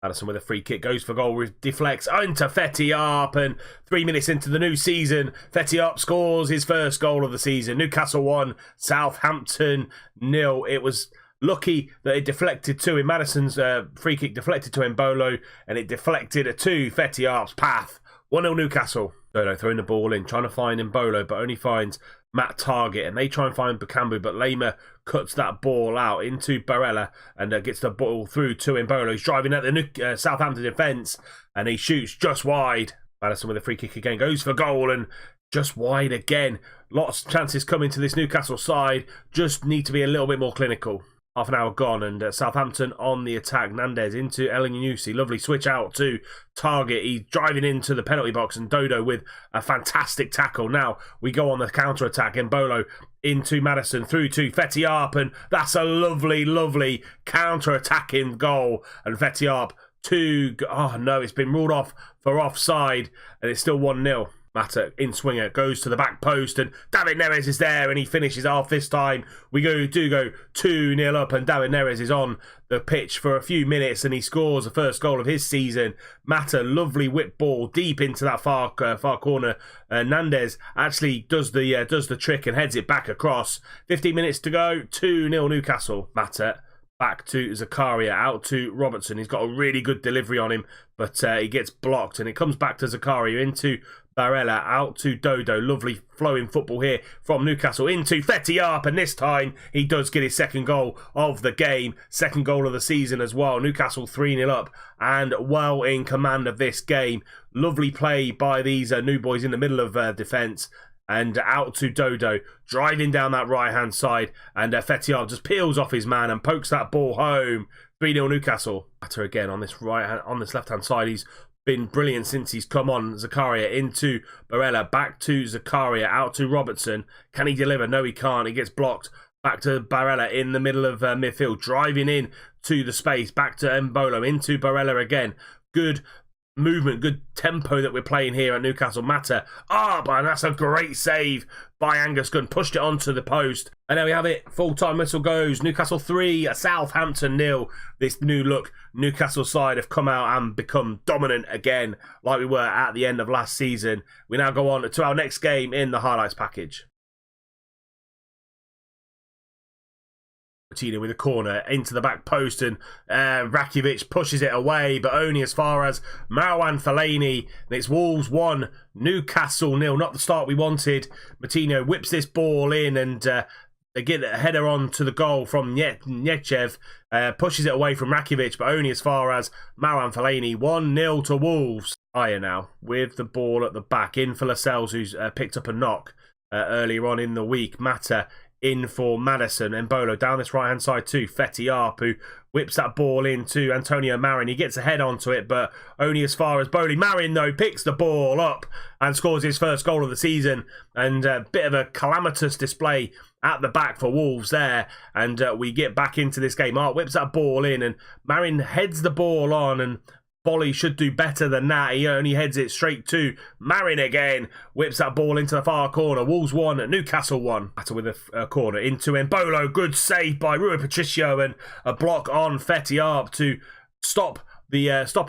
Maddison with a free kick, goes for goal, deflects into Fetty-Arp, and 3 minutes into the new season, Fetty-Arp scores his first goal of the season. Newcastle 1, Southampton 0. It was lucky that it deflected to him. Maddison's free kick deflected to Mbolo, and it deflected to Fetty-Arp's path. 1-0 Newcastle. Dodo throwing the ball in, trying to find Mbolo, but only finds Matt Target, and they try and find Bakambu, but Lema cuts that ball out into Barella and gets the ball through to Mbolo. He's driving at the Southampton defence, and he shoots just wide. Maddison with a free kick again, goes for goal, and just wide again. Lots of chances coming to this Newcastle side, just need to be a little bit more clinical. Half an hour gone, and Southampton on the attack. Nandez into Elyounoussi. Lovely switch out to Target. He's driving into the penalty box, and Dodo with a fantastic tackle. Now we go on the counter-attack. Mbolo into Maddison, through to Fetty-Arp, and that's a lovely, lovely counter-attacking goal. And Fetty-Arp, oh no, it's been ruled off for offside, and it's still 1-0. Mata in swinger, goes to the back post, and David Neres is there, and he finishes off this time. We do go 2-0 up, and David Neres is on the pitch for a few minutes, and he scores the first goal of his season. Mata, lovely whip ball deep into that far corner. Nandez actually does the trick and heads it back across. 15 minutes to go, 2-0 Newcastle. Mata back to Zakaria, out to Robertson. He's got a really good delivery on him, but he gets blocked, and it comes back to Zakaria, into Barella, out to Dodo. Lovely flowing football here from Newcastle into Fetty-Arp, and this time he does get his second goal of the game, second goal of the season as well. Newcastle 3-0 up and well in command of this game. Lovely play by these new boys in the middle of defence. And out to Dodo, driving down that right-hand side, and Fetty-Arp just peels off his man and pokes that ball home. 3-0 Newcastle. Batter again on this left-hand side. He's been brilliant since he's come on. Zakaria into Barella, back to Zakaria, out to Robertson. Can he deliver? No, he can't. He gets blocked. Back to Barella in the middle of midfield, driving in to the space. Back to Mbolo, into Barella again. Good movement, good tempo that we're playing here at Newcastle. Mata up, and that's a great save by Angus Gunn. Pushed it onto the post, and there we have it. Full-time whistle goes. Newcastle 3, Southampton 0. This new look Newcastle side have come out and become dominant again, like we were at the end of last season. We now go on to our next game in the highlights package. Coutinho with a corner into the back post, and Rakitic pushes it away, but only as far as Marouane Fellaini. And it's Wolves 1, Newcastle 0. Not the start we wanted. Coutinho whips this ball in, and they get a header on to the goal from Nietzschev. Pushes it away from Rakitic, but only as far as Marouane Fellaini. 1-0 to Wolves. Aya now with the ball at the back, in for Lascelles, who's picked up a knock earlier on in the week. Mata in for Maddison. Mbolo down this right-hand side to Fetty-Arp, who whips that ball into Antonio Marin. He gets a head onto it, but only as far as Bowley. Marin, though, picks the ball up and scores his first goal of the season. And a bit of a calamitous display at the back for Wolves there. And we get back into this game. Art whips that ball in, and Marin heads the ball on, and Bolly should do better than that. He only heads it straight to Marin again. Whips that ball into the far corner. Wolves 1, Newcastle 1. Batter with a corner into Mbolo. Good save by Rui Patricio, and a block on Fetty-Arp to stop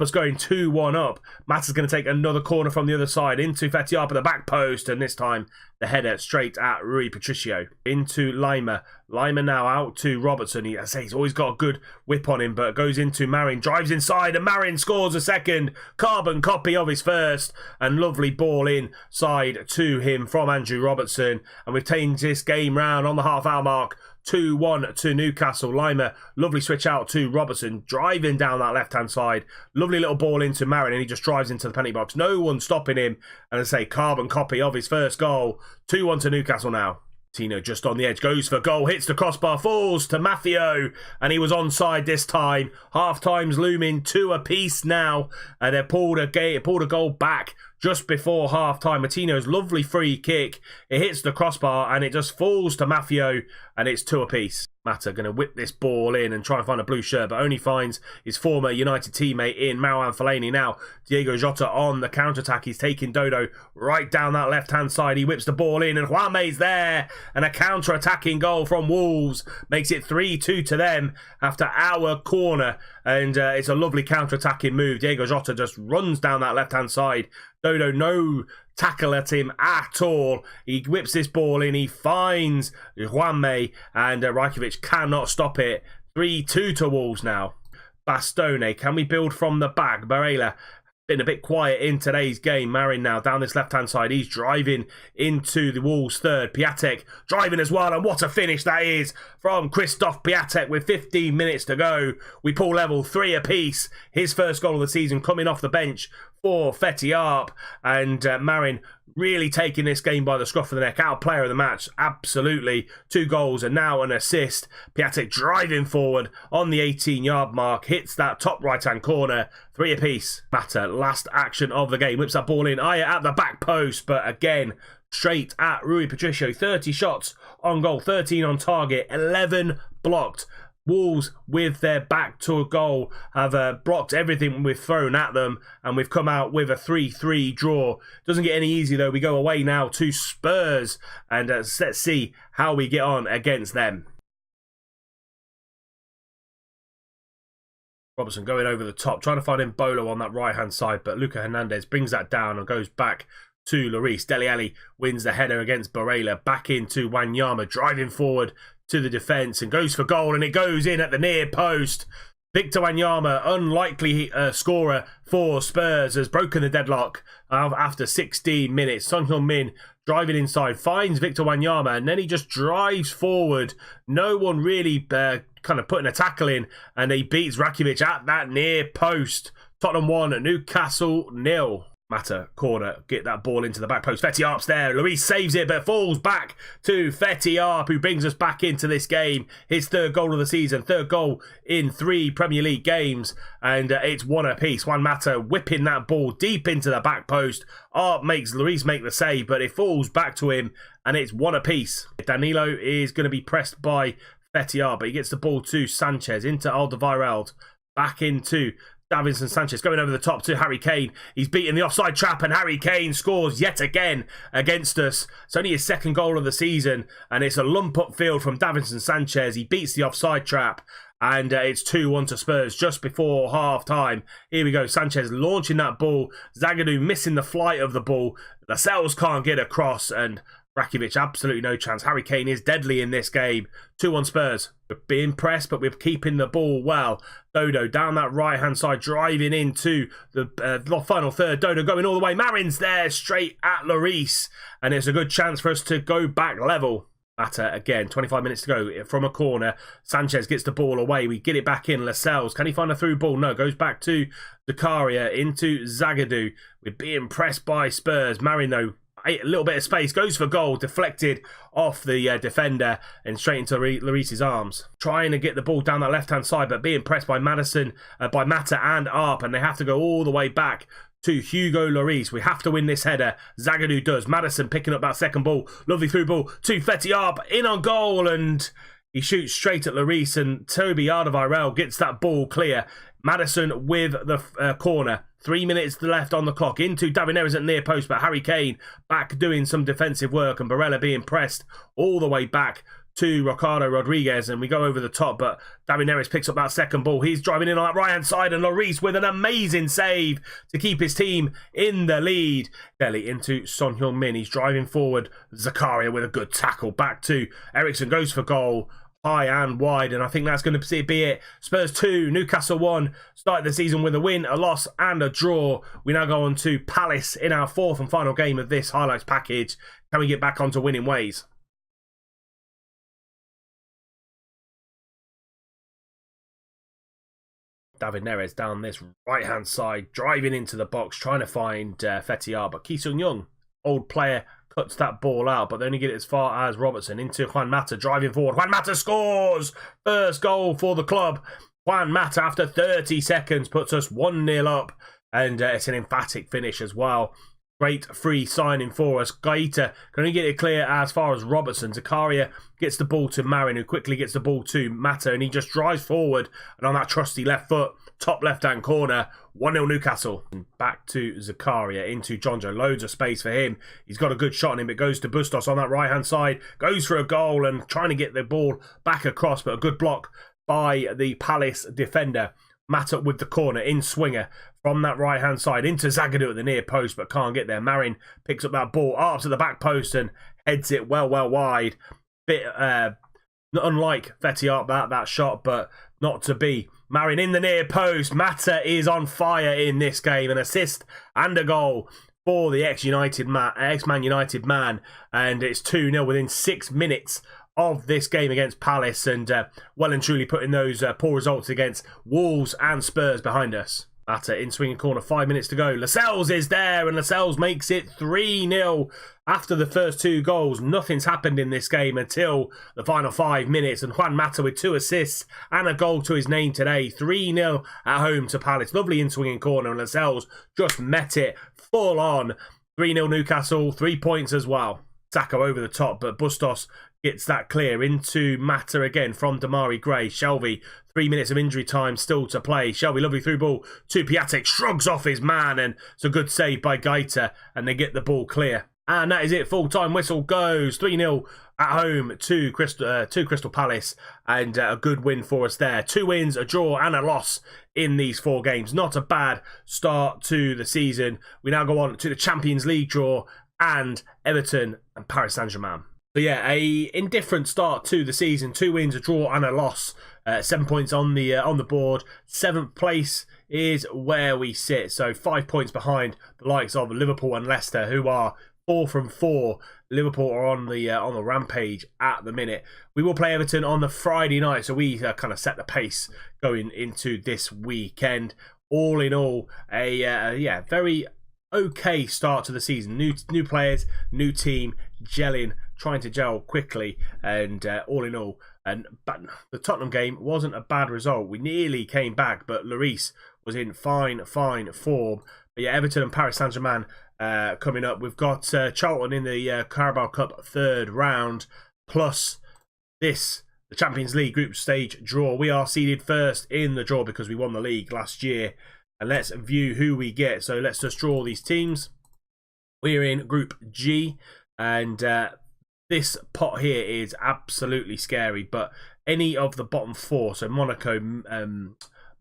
us going 2-1 up. Mata's going to take another corner from the other side into Fetty-Arp at the back post, and this time the header straight at Rui Patricio. Into Lima. Lima now out to Robertson. He's always got a good whip on him, but goes into Marin, drives inside, and Marin scores a second. Carbon copy of his first, and lovely ball inside to him from Andrew Robertson. And we've changed this game round on the half-hour mark. 2-1 to Newcastle. Lima, lovely switch out to Robertson, driving down that left-hand side. Lovely little ball into Marin, and he just drives into the penalty box. No one stopping him. And I say, carbon copy of his first goal. 2-1 to Newcastle now. Tino just on the edge, goes for goal, hits the crossbar, falls to Maffeo, and he was onside this time. Half time's looming, 2 apiece now, and they pulled a goal back just before half-time. Martino's lovely free kick. It hits the crossbar and it just falls to Maffeo, and it's 2 apiece. Mata going to whip this ball in and try and find a blue shirt, but only finds his former United teammate in Marouane Fellaini. Now, Diego Jota on the counter-attack. He's taking Dodo right down that left-hand side. He whips the ball in, and Juanme's there. And a counter-attacking goal from Wolves makes it 3-2 to them after our corner. And it's a lovely counter-attacking move. Diego Jota just runs down that left-hand side. Dodo, no tackle at him at all. He whips this ball in. He finds Juanme, and Rajkovic cannot stop it. 3-2 to Wolves now. Bastone, can we build from the back? Barella been a bit quiet in today's game. Marin now down this left-hand side. He's driving into the Wolves' third. Piatek driving as well, and what a finish that is from Christoph Piatek with 15 minutes to go. We pull level, 3 apiece. His first goal of the season coming off the bench for Fetty-Arp, and Marin really taking this game by the scruff of the neck. Our player of the match, absolutely. 2 goals and now an assist. Piatek driving forward on the 18-yard mark, hits that top right-hand corner, 3 apiece. Mata, last action of the game, whips that ball in. Aya at the back post, but again, straight at Rui Patricio. 30 shots on goal, 13 on target, 11 blocked. Wolves, with their back to a goal, have blocked everything we've thrown at them, and we've come out with a 3-3 draw. Doesn't get any easier though. We go away now to Spurs, and let's see how we get on against them. Robertson going over the top, trying to find Mbolo on that right-hand side, but Luca Hernandez brings that down and goes back to Lloris. Dele Alli wins the header against Barella. Back into Wanyama, driving forward to the defence and goes for goal, and it goes in at the near post. Victor Wanyama, unlikely scorer for Spurs, has broken the deadlock after 16 minutes. Son Heung-min driving inside, finds Victor Wanyama, and then he just drives forward. No one really kind of putting a tackle in, and he beats Rakitic at that near post. Tottenham 1, Newcastle 0. Mata, corner, get that ball into the back post. Fetty-Arp's there. Luis saves it, but falls back to Fetty-Arp, who brings us back into this game. His 3rd goal of the season, 3rd goal in 3 Premier League games, and it's 1 apiece. Juan Mata whipping that ball deep into the back post. Arp makes Luis make the save, but it falls back to him, and it's 1 apiece. Danilo is going to be pressed by Fetty-Arp, but he gets the ball to Sanchez, into Alderweireld, back into Davinson Sanchez, going over the top to Harry Kane. He's beaten the offside trap, and Harry Kane scores yet again against us. It's only his 2nd goal of the season, and it's a lump upfield from Davinson Sanchez. He beats the offside trap, and it's 2-1 to Spurs just before half-time. Here we go, Sanchez launching that ball. Zagadou missing the flight of the ball. Lascelles can't get across, and Rakitic, absolutely no chance. Harry Kane is deadly in this game. 2-1 Spurs. We're being pressed, but we're keeping the ball well. Dodo down that right-hand side, driving into the final third. Dodo going all the way. Marin's there, straight at Lloris. And it's a good chance for us to go back level. Mata again, 25 minutes to go from a corner. Sanchez gets the ball away. We get it back in. Lascelles, can he find a through ball? No, goes back to Zakaria, into Zagadou. We're being pressed by Spurs. Marin, though, a little bit of space, goes for goal, deflected off the defender and straight into Lloris's arms. Trying to get the ball down that left-hand side, but being pressed by by Mata and Arp, and they have to go all the way back to Hugo Lloris. We have to win this header. Zagadou does. Maddison picking up that second ball. Lovely through ball to Fetty-Arp, in on goal, and he shoots straight at Lloris, and Toby Alderweireld gets that ball clear. Maddison with the corner. 3 minutes left on the clock. Into David Neres at near post, but Harry Kane back doing some defensive work, and Barella being pressed all the way back to Ricardo Rodriguez, and we go over the top, but David Neres picks up that second ball. He's driving in on that right-hand side, and Lloris with an amazing save to keep his team in the lead. Dele into Son Heung-min. He's driving forward. Zakaria with a good tackle. Back to Eriksson, goes for goal. High and wide, and I think that's going to be it. Spurs 2, Newcastle 1. Started the season with a win, a loss and a draw. We now go on to Palace in our 4th and final game of this highlights package. Can we get back onto winning ways? David Neres down this right-hand side, driving into the box, trying to find Fetty-Arp, but Ki Sung-young, old player, cuts that ball out, but they only get it as far as Robertson. Into Juan Mata, driving forward. Juan Mata scores! First goal for the club. Juan Mata, after 30 seconds, puts us 1-0 up, and it's an emphatic finish as well Great free signing for us. Gaeta can only get it clear as far as Robertson. Zakaria gets the ball to Marin, who quickly gets the ball to Mata, and he just drives forward. And on that trusty left foot, top left-hand corner, 1-0 Newcastle. Back to Zakaria, into Jonjo. Loads of space for him. He's got a good shot on him. It goes to Bustos on that right-hand side. Goes for a goal and trying to get the ball back across, but a good block by the Palace defender. Mata with the corner, in swinger from that right-hand side into Zagadou at the near post, but can't get there. Marin picks up that ball up to the back post and heads it well wide. Bit unlike Fetiarp, that shot, but not to be. Marin in the near post. Mata is on fire in this game. An assist and a goal for the ex-Man United man. And it's 2-0 within 6 minutes of this game against Palace, and well and truly putting those poor results against Wolves and Spurs behind us. Mata in swinging corner, 5 minutes to go. Lascelles is there, and Lascelles makes it 3-0. After the first 2 goals, nothing's happened in this game until the final 5 minutes, and Juan Mata with 2 assists and a goal to his name today. 3-0 at home to Palace. Lovely in swinging corner, and Lascelles just met it full on. 3-0 Newcastle, 3 points as well. Saka over the top, but Bustos gets that clear into Mata again from Damari Gray. Shelvey, 3 minutes of injury time still to play. Shelvey, lovely through ball to Piatek, shrugs off his man, and it's a good save by Gaeta, and they get the ball clear. And that is it. Full-time whistle goes. 3-0 at home to Crystal Palace, and a good win for us there. 2 wins, a draw, and a loss in these 4 games. Not a bad start to the season. We now go on to the Champions League draw and Everton and Paris Saint-Germain. So yeah, a indifferent start to the season. 2 wins, a draw, and a loss. 7 points on the board. 7th place is where we sit. So 5 points behind the likes of Liverpool and Leicester, who are 4 from 4. Liverpool are on the rampage at the minute. We will play Everton on the Friday night, so we kind of set the pace going into this weekend. All in all, a very okay start to the season. New players, new team, gelling, trying to gel quickly, and all in all, but the Tottenham game wasn't a bad result. We nearly came back, but Lloris was in fine form. But yeah, Everton and Paris Saint-Germain coming up. We've got Charlton in the Carabao Cup 3rd round, plus the Champions League group stage draw. We are seeded first in the draw because we won the league last year. And let's view who we get. So let's just draw these teams. We're in Group G, and this pot here is absolutely scary. But any of the bottom 4, so Monaco,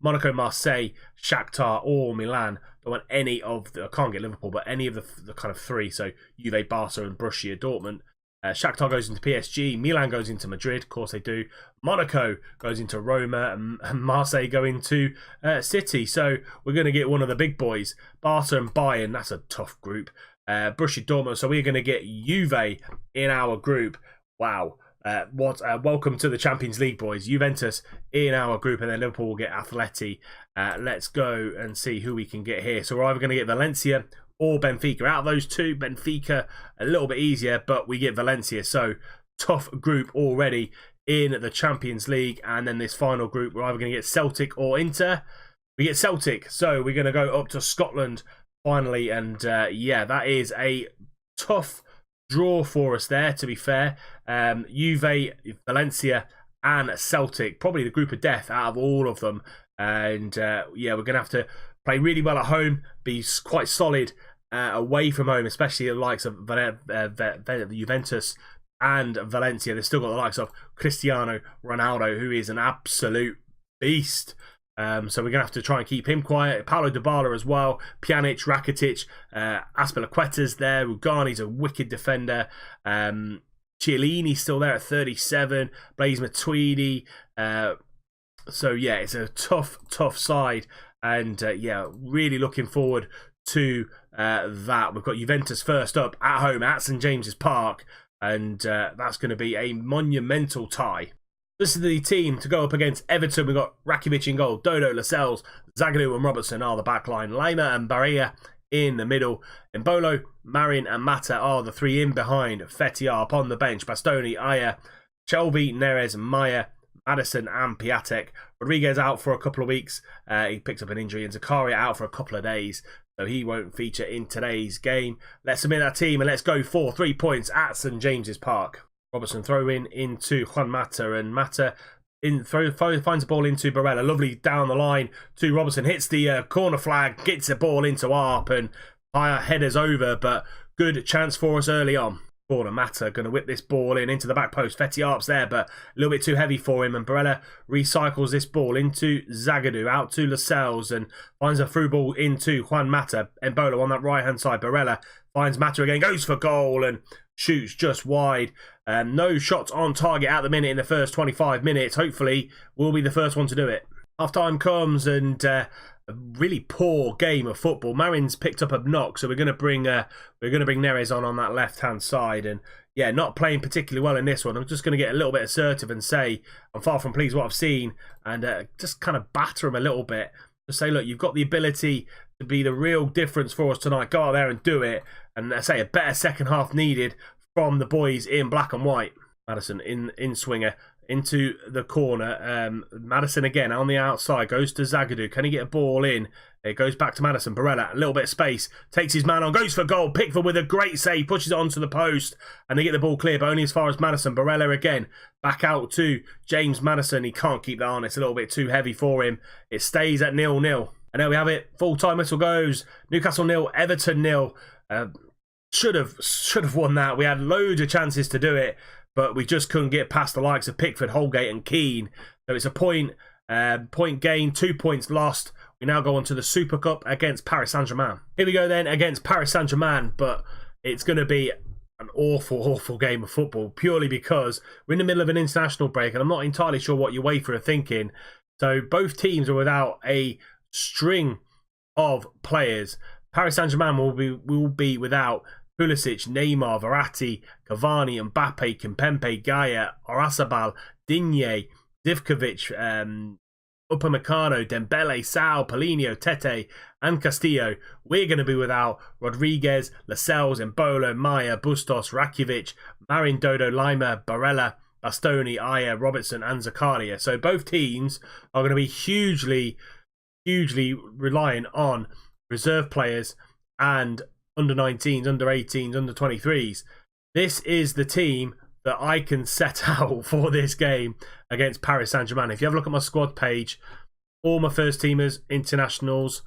Marseille, Shakhtar, or Milan, don't want any of the. I can't get Liverpool, but any of the kind of 3. So Juve, Barca, and Borussia Dortmund. Shakhtar goes into PSG, Milan goes into Madrid, of course they do. Monaco goes into Roma, and Marseille go into City. So we're going to get one of the big boys. Barca and Bayern, that's a tough group. Borussia Dortmund, so we're going to get Juve in our group. Wow. Welcome to the Champions League, boys. Juventus in our group, and then Liverpool will get Atleti. Let's go and see who we can get here. So we're either going to get Valencia or Benfica. Out of those 2, Benfica a little bit easier, but we get Valencia. So tough group already in the Champions League. And then this final group, we're either going to get Celtic or Inter. We get Celtic, so we're going to go up to Scotland finally. And yeah, that is a tough draw for us there, to be fair. Juve, Valencia and Celtic, probably the group of death out of all of them. And yeah, we're going to have to play really well at home, be quite solid away from home, especially the likes of Juventus and Valencia. They've still got the likes of Cristiano Ronaldo, who is an absolute beast. So we're going to have to try and keep him quiet. Paulo Dybala as well. Pjanic, Rakitic, Azpilicueta's there. Rugani's a wicked defender. Chiellini's still there at 37. Blaise Matuidi. So yeah, it's a tough side. And yeah, really looking forward to that. We've got Juventus first up at home at St James's Park. And that's going to be a monumental tie. This is the team to go up against Everton. We've got Rakitic in goal, Dodo, Lascelles, Zagadou and Robertson are the back line. Lima and Barrea in the middle. Embolo, Marin and Mata are the 3 in behind. Fetiarp on the bench. Bastoni, Aya, Shelvey, Neres, Maya, Madison and Piatek. Rodriguez out for a couple of weeks. He picked up an injury, and Zakaria out for a couple of days. so he won't feature in today's game. Let's submit our team and let's go for 3 points at St James's Park. Robertson throw in into Juan Mata, and Mata finds the ball into Barella. Lovely down the line to Robertson. Hits the corner flag, gets the ball into Arp, and higher headers over, but good chance for us early on. Corner, Mata going to whip this ball in into the back post. Fetty Arp's there, but a little bit too heavy for him, and Barella recycles this ball into Zagadou, out to Lascelles, and finds a through ball into Juan Mata. Embolo on that right hand side. Barella finds Mata again, goes for goal and shoots just wide. No shots on target at the minute in the first 25 minutes. Hopefully we'll be the first one to do it. Half time comes, and a really poor game of football. Marin's picked up a knock, so we're going to bring Neres on that left hand side, and yeah, not playing particularly well in this one. I'm just going to get a little bit assertive and say I'm far from pleased with what I've seen, and just kind of batter him a little bit. Just say, look, you've got the ability to be the real difference for us tonight. Go out there and do it. And I say a better second half needed from the boys in black and white. Maddison in swinger into the corner. Maddison again on the outside, goes to Zagadou. Can he get a ball in? It goes back to Maddison. Barella, a little bit of space, takes his man on, goes for goal. Pickford with a great save, pushes it onto the post, and they get the ball clear, but only as far as Maddison. Barella again, back out to James Maddison. He can't keep that on, it's a little bit too heavy for him. It stays at 0-0. And there we have it. Full-time whistle goes. Newcastle 0, Everton 0. Should have won that. We had loads of chances to do it, but we just couldn't get past the likes of Pickford, Holgate and Keane. So it's a point gain, 2 points lost. We now go on to the Super Cup against Paris Saint-Germain. Here we go then against Paris Saint-Germain, but it's going to be an awful game of football, purely because we're in the middle of an international break, and I'm not entirely sure what UEFA are thinking. So both teams are without a string of players. Paris Saint-Germain will be without Pulisic, Neymar, Verratti, Cavani, Mbappe, Kimpembe, Gaia, Orazabal, Digne, Zivkovic, Upamecano, Dembele, Sao, Paulinho, Tete, and Castillo. We're going to be without Rodriguez, Lascelles, Embolo, Maya, Bustos, Rakitic, Marin, Dodo, Lima, Barella, Bastoni, Aya, Robertson, and Zakaria. So both teams are going to be hugely reliant on reserve players and under 19s, under 18s, under 23s. This is the team that I can set out for this game against Paris Saint-Germain. If you have a look at my squad page, all my first teamers, internationals,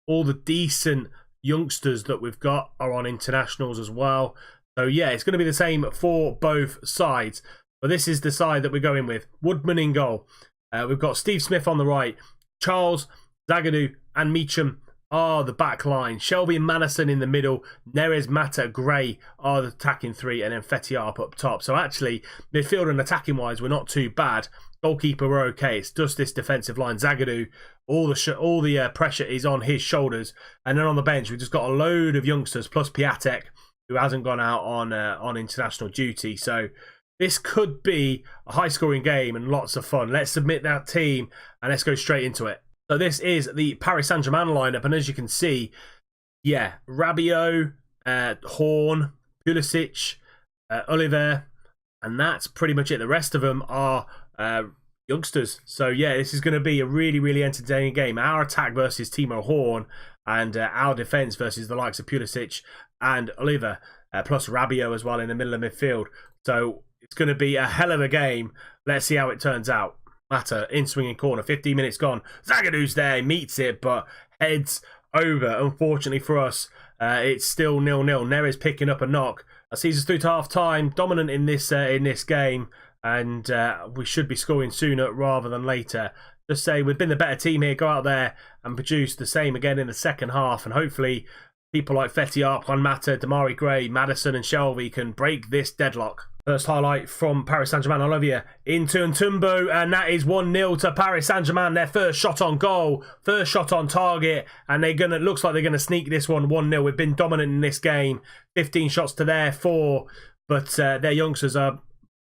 all the decent youngsters that we've got are on internationals as well. So yeah, it's going to be the same for both sides. But this is the side that we're going with. Woodman in goal. We've got Steve Smith on the right. Charles, Zagadou and Meacham are the back line. Shelby and Madison in the middle. Neres, Mata, Gray are the attacking three, and then Fetty up top. So actually, midfield and attacking wise, we're not too bad. Goalkeeper, we're okay. It's just this defensive line. Zagadou, all the pressure is on his shoulders. And then on the bench, we've just got a load of youngsters, plus Piatek, who hasn't gone out on international duty. So this could be a high-scoring game and lots of fun. Let's submit that team, and let's go straight into it. So this is the Paris Saint-Germain lineup, and as you can see, yeah, Rabiot, Horn, Pulisic, Oliver, and that's pretty much it. The rest of them are youngsters. So yeah, this is going to be a really entertaining game. Our attack versus Timo Horn, and our defence versus the likes of Pulisic and Oliver, plus Rabiot as well in the middle of midfield. So it's going to be a hell of a game. Let's see how it turns out. Mata in swinging corner, 15 minutes gone. Zagadou's there, meets it, but heads over. Unfortunately for us, it's still 0-0. Neres picking up a knock. That sees us through to half time, dominant in this game, and we should be scoring sooner rather than later. Just say we've been the better team here. Go out there and produce the same again in the second half, and hopefully people like Fetty Arp, Juan Mata, Damari Gray, Madison and Shelby can break this deadlock. First highlight from Paris Saint-Germain, Olivier into Ntumbo, and that is 1-0 to Paris Saint-Germain. Their first shot on goal, first shot on target, and looks like they're gonna sneak this one 1-0. We've been dominant in this game, 15 shots to their 4, but their youngsters are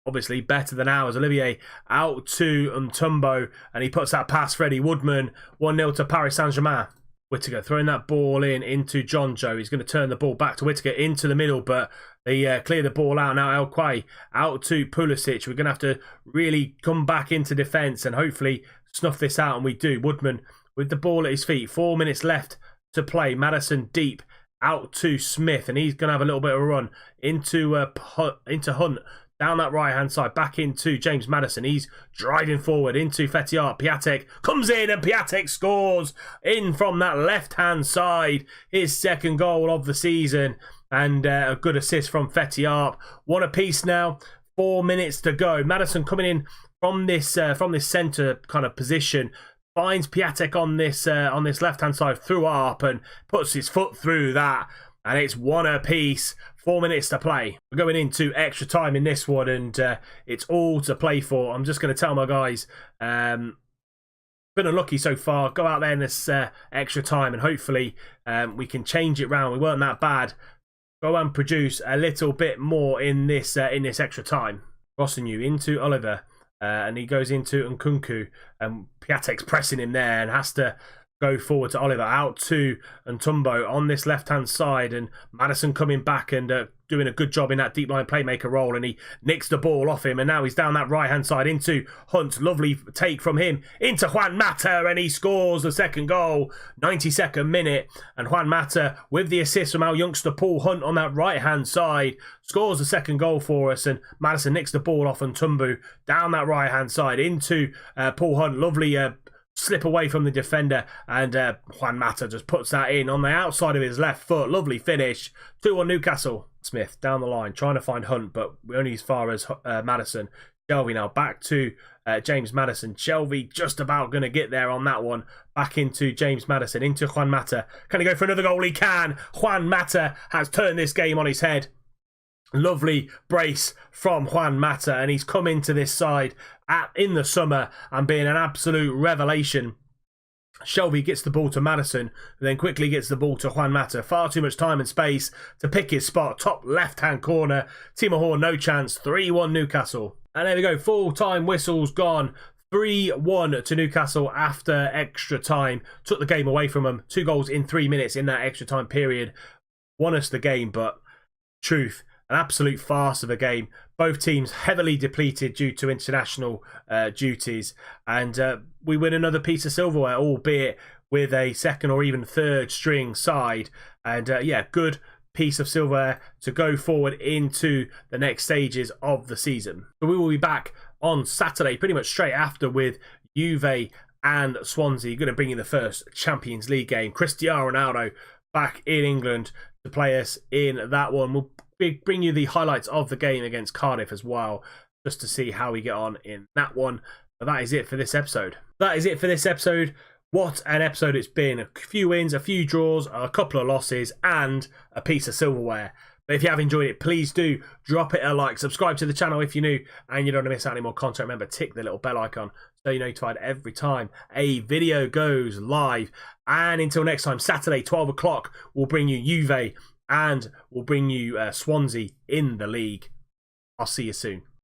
obviously better than ours. Olivier out to Ntumbo, and he puts that past Freddie Woodman. 1-0 to Paris Saint-Germain. Whittaker throwing that ball into John Joe. He's going to turn the ball back to Whittaker into the middle, but they clear the ball out. Now El Quay out to Pulisic. We're going to have to really come back into defence and hopefully snuff this out, and we do. Woodman with the ball at his feet. 4 minutes left to play. Maddison deep out to Smith, and he's going to have a little bit of a run into Hunt. Down that right-hand side, back into James Maddison. He's driving forward into Fetiar. Piatek comes in and Piatek scores in from that left-hand side. His second goal of the season, and a good assist from Fetiar. One apiece now. 4 minutes to go. Maddison coming in from this centre kind of position. Finds Piatek on this left-hand side through Arp and puts his foot through that. And it's one apiece. 4 minutes to play. We're going into extra time in this one, and it's all to play for. I'm just going to tell my guys, been unlucky so far. Go out there in this extra time, and hopefully we can change it round. We weren't that bad. Go and produce a little bit more in this extra time. Rossinu into Oliver, and he goes into Nkunku, and Piatek's pressing him there and has to go forward to Oliver, out to Ntumbo on this left-hand side, and Maddison coming back and doing a good job in that deep line playmaker role, and he nicks the ball off him, and now he's down that right-hand side into Hunt. Lovely take from him into Juan Mata, and he scores the second goal, 92nd minute, and Juan Mata with the assist from our youngster Paul Hunt on that right-hand side scores the second goal for us, and Maddison nicks the ball off Ntumbo down that right-hand side into Paul Hunt. Lovely slip away from the defender, and Juan Mata just puts that in on the outside of his left foot. Lovely finish. 2-1 Newcastle. Smith down the line trying to find Hunt, but we're only as far as Maddison. Shelvey now back to James Maddison. Shelvey just about going to get there on that one. Back into James Maddison, into Juan Mata. Can he go for another goal? He can. Juan Mata has turned this game on his head. Lovely brace from Juan Mata, and he's come into this side in the summer and being an absolute revelation. Shelvey gets the ball to Maddison, and then quickly gets the ball to Juan Mata. Far too much time and space to pick his spot. Top left-hand corner. Timo Horn, no chance. 3-1 Newcastle. And there we go. Full-time whistles gone. 3-1 to Newcastle after extra time. Took the game away from them. 2 goals in 3 minutes in that extra time period. Won us the game, but truth, an absolute farce of a game. Both teams heavily depleted due to international duties. And we win another piece of silverware, albeit with a second or even third string side. And yeah, good piece of silverware to go forward into the next stages of the season. So we will be back on Saturday, pretty much straight after, with Juve and Swansea. Going to bring you the first Champions League game. Cristiano Ronaldo back in England to play us in that one. We'll bring you the highlights of the game against Cardiff as well, just to see how we get on in that one. But that is it for this episode. What an episode it's been. A few wins, a few draws, a couple of losses, and a piece of silverware. But if you have enjoyed it, please do drop it a like. Subscribe to the channel if you're new and you don't want to miss out any more content. Remember, tick the little bell icon so you're notified every time a video goes live. And until next time, Saturday, 12 o'clock, we'll bring you Juve and we'll bring you Swansea in the league. I'll see you soon.